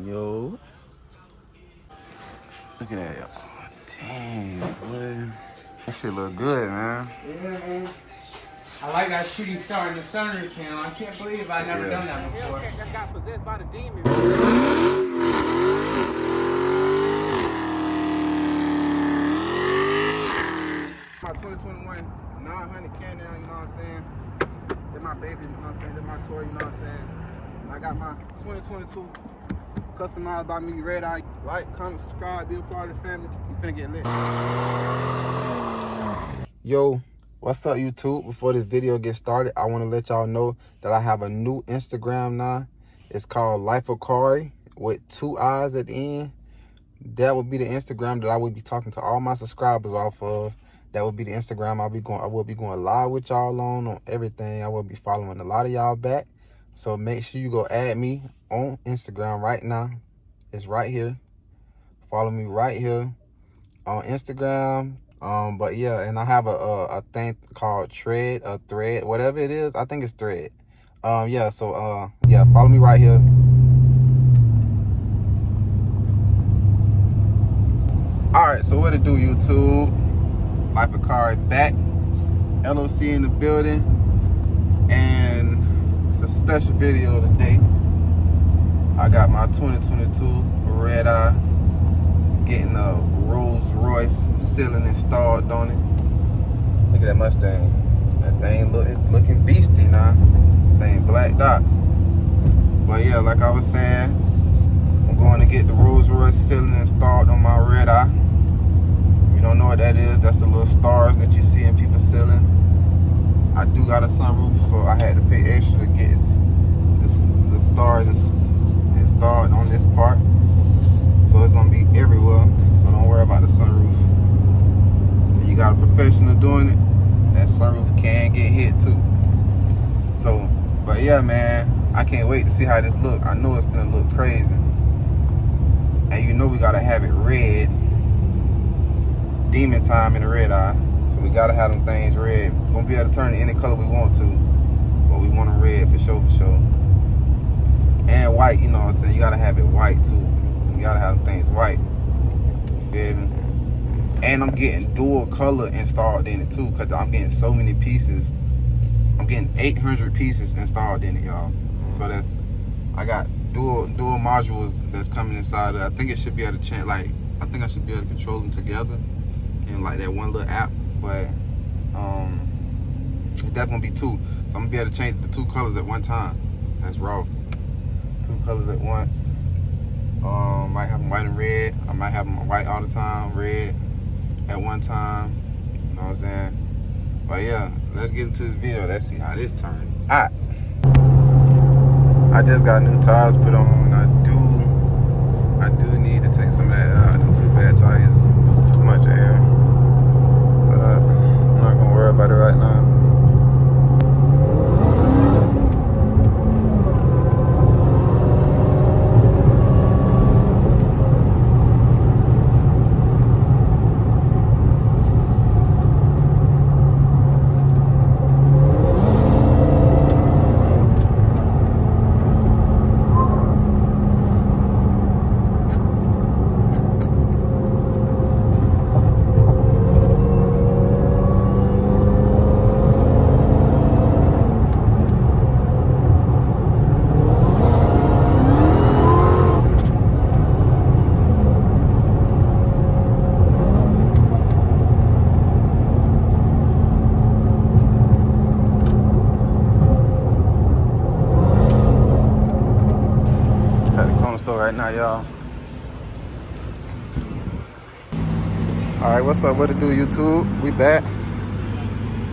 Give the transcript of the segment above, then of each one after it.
Yo. Look at that. Dang, boy. That shit look good, man. Yeah, man. I like that shooting star in the sunroof channel. I can't believe I've never done that before. Hellcat got possessed by the demon. My 2021 900 Can now, you know what I'm saying? They're my baby, you know what I'm saying? They're my toy, you know what I'm saying? And I got my 2022 customized by me, Redeye. Like, comment, subscribe, be a part of the family. We finna get lit. Yo, what's up YouTube? Before this video gets started, I want to let y'all know that I have a new Instagram now. It's called Life of Kari with 2 eyes at the end. That would be the Instagram that I would be talking to all my subscribers off of. That would be the Instagram I will be going live with y'all on everything. I will be following a lot of y'all back. So make sure you go add me on Instagram right now. It's right here. Follow me right here on Instagram. But yeah, and I have a thing called thread, whatever it is. I think it's thread. Yeah, so yeah, follow me right here. Alright, so what it do, YouTube? Life of Kari back. LOC in the building. And it's a special video today. I got my 2022 redeye, getting a Royce ceiling installed on it. Look at that Mustang. That thing looking beastie now. Thing blacked out. But yeah, like I was saying, I'm going to get the Royce ceiling installed on my redeye. If you don't know what that is, that's the little stars that you see in people's ceiling. I do got a sunroof, so I had to pay extra to get the stars installed on this part. So it's gonna be everywhere. So don't worry about the sunroof. If you got a professional doing it, that sunroof can get hit too. So, but yeah, man, I can't wait to see how this look. I know it's gonna look crazy. And you know we gotta have it red. Demon time in the redeye. So we gotta have them things red. We're gonna be able to turn it any color we want to. But we want them red for sure, for sure. And white, you know what I'm saying? You gotta have it white too. You gotta have them things white. You feel me? And I'm getting dual color installed in it too, because I'm getting so many pieces. I'm getting 800 pieces installed in it, y'all. So I got dual modules that's coming inside of it. I think it should be able to change, like, I think I should be able to control them together in like that one little app, but it's definitely be 2. So I'm gonna be able to change the 2 colors at one time. That's raw. 2 colors at once. Might have them white and red. I might have them white all the time, red at one time. You know what I'm saying? But yeah, let's get into this video. Let's see how this turned out. I just got new tires put on. I do need to take some of that them 2 bad tires. It's too much air. But I'm not gonna worry about it right now. Right now, y'all. All right, what's up? What it do, YouTube? We back.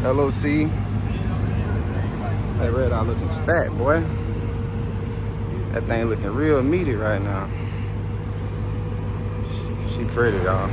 LOC. That red eye looking fat, boy. That thing looking real meaty right now. She pretty, y'all.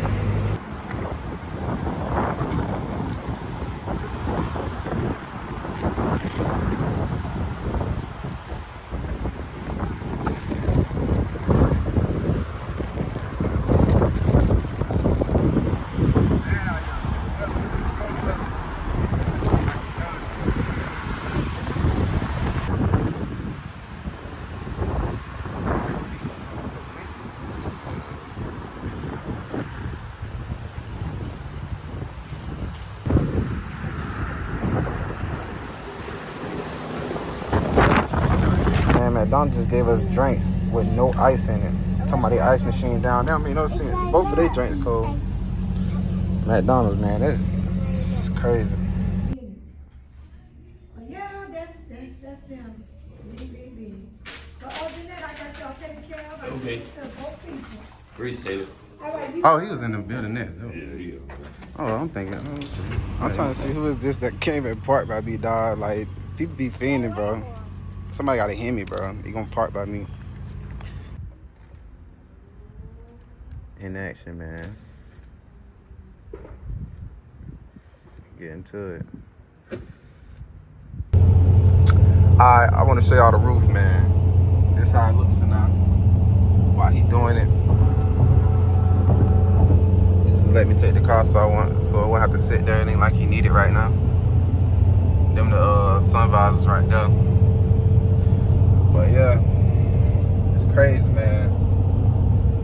McDonald's just gave us drinks with no ice in it. Talking about the ice machine down there. I mean, no sense. Both of their drinks cold. McDonald's, man, that's crazy. Yeah, that's them. Big. But other than that, I got y'all taken care of. Okay. Both people. Appreciate it. All right, you Oh, he was in the building there. Yeah. Oh, I'm thinking. Oh, okay. I'm trying to see who is this that came and parked by me, dog. Like, people be fiending, bro. Somebody gotta hit me, bro. He gonna park by me. In action, man. Get into it. Alright, I want to show y'all the roof, man. This how it looks for now. While he doing it. He just let me take the car so I won't have to sit there. It ain't like he need it right now. Them the sun visors right there. But yeah, it's crazy, man.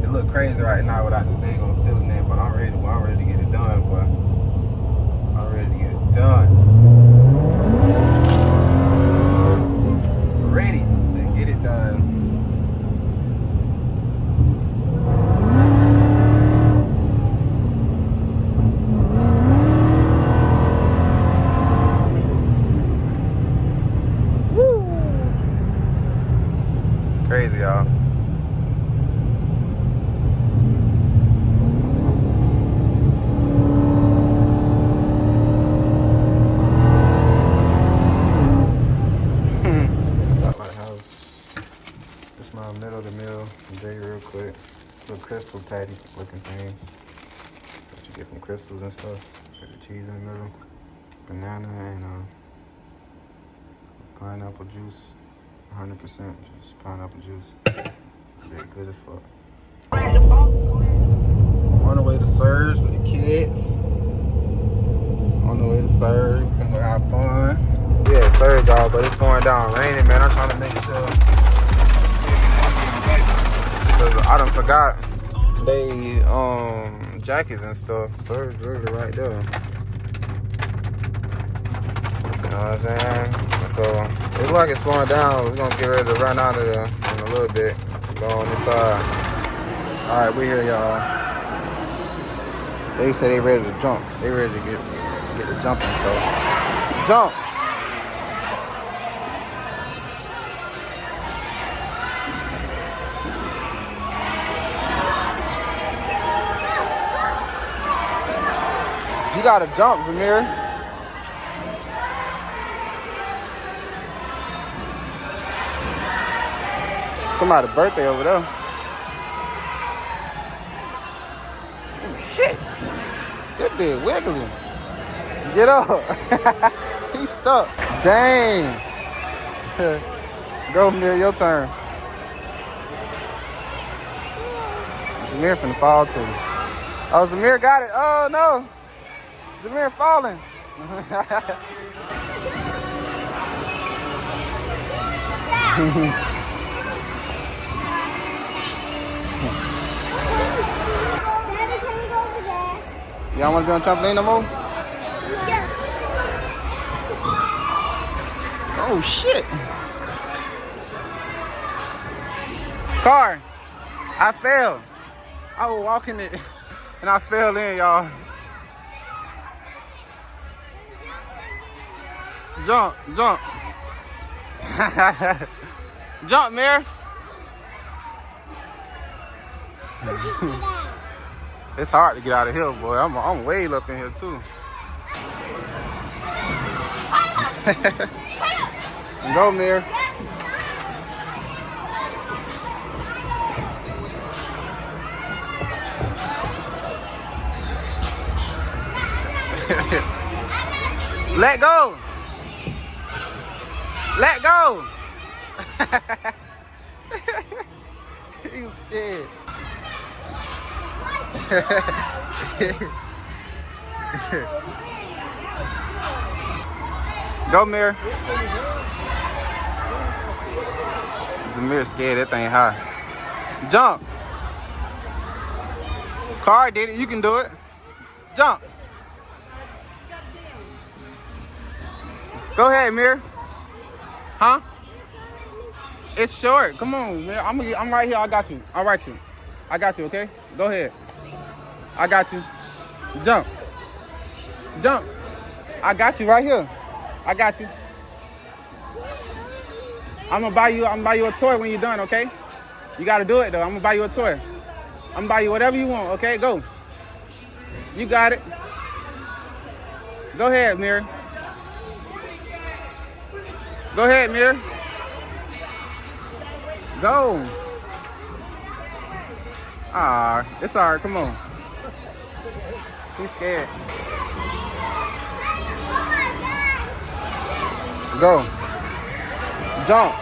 It look crazy right now without this thing on still in there, but I'm ready to get it done, boy. I'm ready to get it done. Ready to get it done. Woo! Crazy, y'all. Middle of the meal, J real quick. Little crystal patty looking things that you get from crystals and stuff. Got the cheese in the middle, banana and pineapple juice, 100% just pineapple juice. Very good as fuck. On the way to Surge with the kids. On the way to Surge, we're gonna have fun. Yeah, Surge, y'all, but it's pouring down raining, man. I'm trying to make sure. I done forgot they jackets and stuff. Surge really right there. You know what I'm saying? So it looks like it's slowing down. We're gonna get ready to run out of there in a little bit. Go on this side. Alright, we here, y'all. They say they ready to jump. They ready to get the jumping, so jump! You gotta jump, Zamir. Somebody's birthday over there. Oh shit! That bit wiggling. Get up. He's stuck. Dang. Go, Zamir, your turn. Zamir finna fall too. Oh, Zamir got it. Oh no. Zamir falling. Y'all want to be on trampoline no more? Yeah. Oh shit. Car. I fell. I was walking it and I fell in, y'all. Jump. Jump, Mir. It's hard to get out of here, boy. I'm way up in here too. Go, Mir. Let go. Let go. He was scared. Go, Mir. Zamir scared. That thing high. Jump. Car did it. You can do it. Jump. Go ahead, Mir. Huh? It's short. Come on, man. I'm right here. I got you. I got you. I got you, okay? Go ahead. I got you. Jump. Jump. I got you right here. I got you. I'm gonna buy you a toy when you're done, okay? You gotta do it though. I'm gonna buy you a toy. I'm gonna buy you whatever you want, okay? Go. You got it. Go ahead, Mary. Go ahead, Mary. Go. Ah, it's all right. Come on. He's scared. Go. Jump.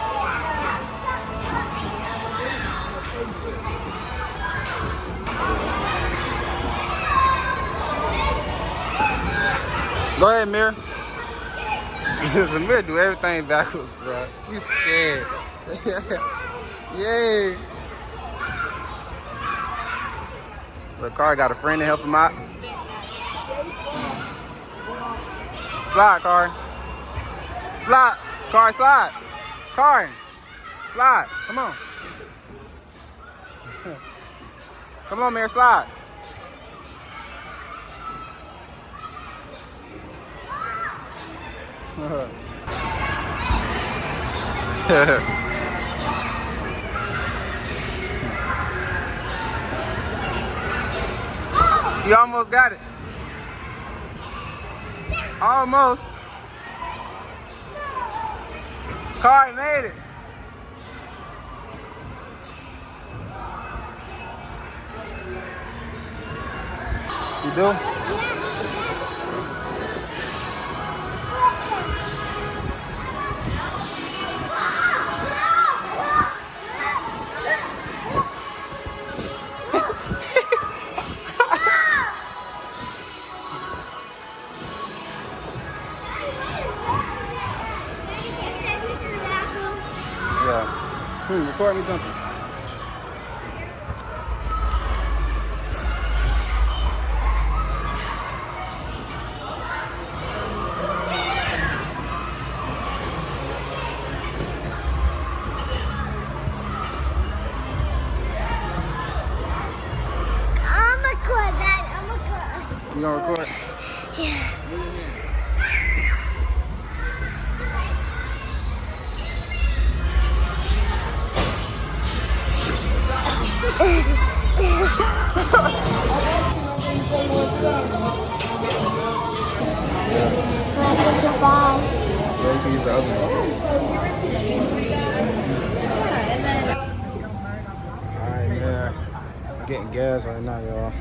Go ahead, Mirror. The mirror do everything backwards, bro. You scared. Yay. The car got a friend to help him out. Slide, car. Slide. Car, slide. Car. Slide. Come on. Come on, Mirror, slide. You almost got it. Almost. Car made it. You do? Yeah. Record me jumping. I'm record that. I'm record. You gonna record? Yeah. Alright, man. I'm getting gas right now, y'all.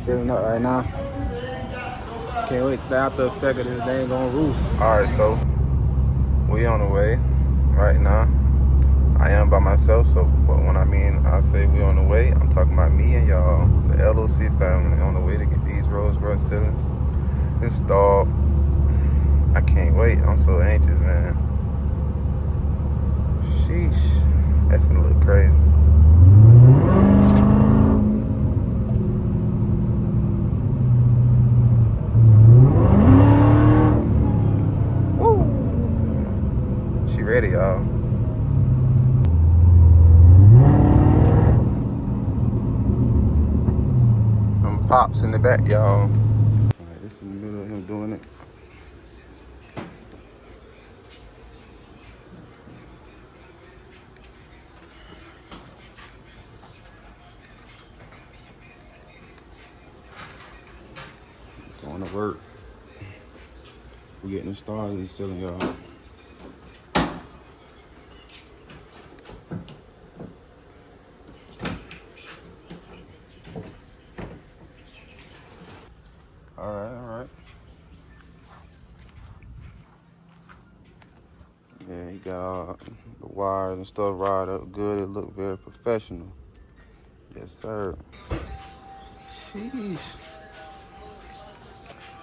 Filling up right now. Can't wait till the after effect of this dang on roof. Alright, so we on the way right now. I am by myself, so but when I say we on the way, I'm talking about me and y'all, the LOC family, on the way to get these rose brush ceilings installed. I can't wait. I'm so anxious, man. Sheesh. That's gonna look crazy. Woo! She ready, y'all. Pops in the back, y'all. Alright, this is in the middle of him doing it. Going to work. We're getting it started and selling, y'all. Alright. Yeah, he got all the wires and stuff riled up good. It looked very professional. Yes, sir. Sheesh.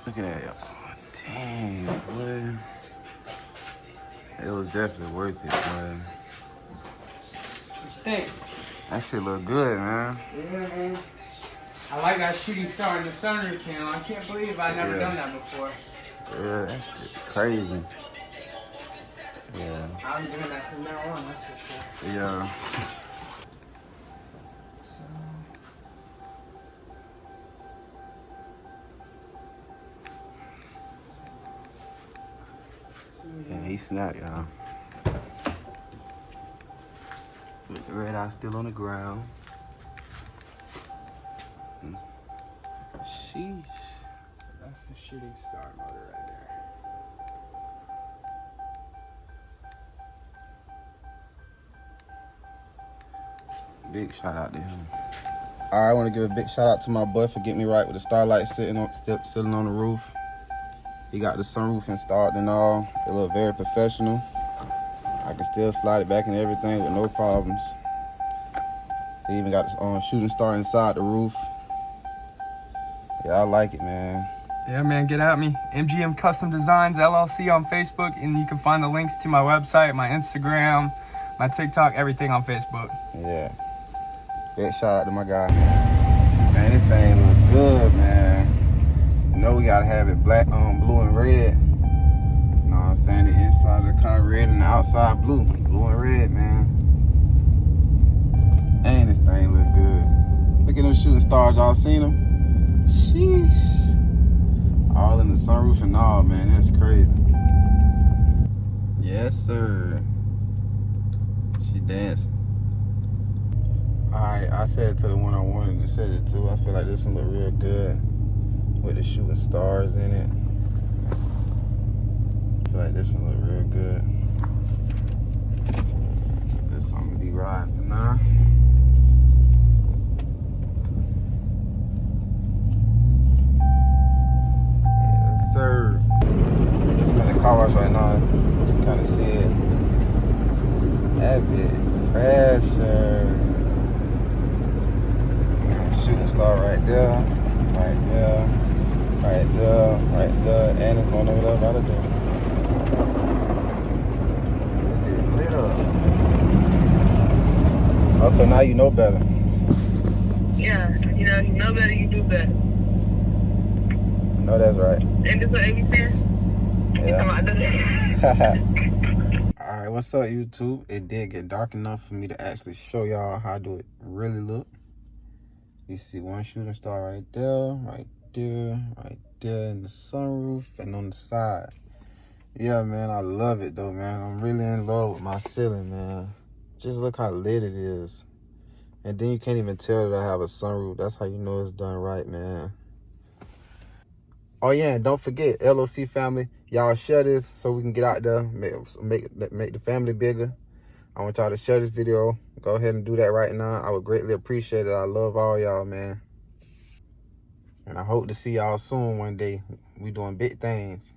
Look at that. Oh, dang, boy. It was definitely worth it, boy. What you think? That shit look good, man. Yeah, man. I like that shooting star in the sunroof channel. I can't believe I've never done that before. Yeah, that shit crazy. Yeah. I'll be doing that from now on, that's for sure. Yeah. Yeah, he snapped, y'all. With the red eye still on the ground. Sheesh. That's the shooting star motor right there. Big shout out to him. All right, I want to give a big shout out to my boy for getting me right with the starlight sitting on the roof. He got the sunroof installed and all. It looked very professional. I can still slide it back and everything with no problems. He even got the shooting star inside the roof. Yeah, I like it, man. Yeah, man, get at me. MGM Custom Designs LLC on Facebook, and you can find the links to my website, my Instagram, my TikTok, everything on Facebook. Yeah. Big shout out to my guy, man. Man, this thing look good, man. You know we gotta have it black, blue and red. You know what I'm saying? The inside of the car red and the outside blue. Blue and red, man. And this thing look good. Look at them shooting stars, y'all seen them? Sheesh. All in the sunroof and all, man. That's crazy. Yes, sir. She dancing. Alright, I said it to the one I wanted to say it to. I feel like this one look real good with the shooting stars in it. I feel like this one look real good. This one gonna be riding for now. Yes, sir. I'm in the car wash right now. You can kind of see it. That bit pressure. Shooting star right there, right there, right there, right there, and it's one over there by the door. Look at it lit up. Also, now you know better. Yeah, you know better, you do better. I know that's right. And this what Amy said? Yeah. Alright, what's up, YouTube? It did get dark enough for me to actually show y'all how do it really look. You see one shooting star right there, right there, right there in the sunroof and on the side. Yeah, man, I love it though, man. I'm really in love with my ceiling, man. Just look how lit it is. And then you can't even tell that I have a sunroof. That's how you know it's done right, man. Oh yeah, and don't forget, LOC family, y'all share this so we can get out there, make the family bigger. I want y'all to share this video. Go ahead and do that right now. I would greatly appreciate it. I love all y'all, man. And I hope to see y'all soon one day. We doing big things.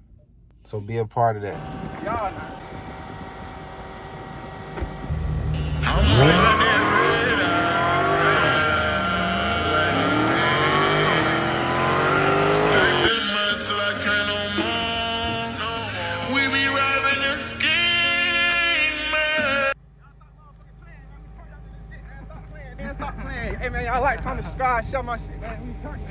So be a part of that. Y'all not. Stop playing. Hey man, y'all like, comment, subscribe, share my shit, man. We turn, man.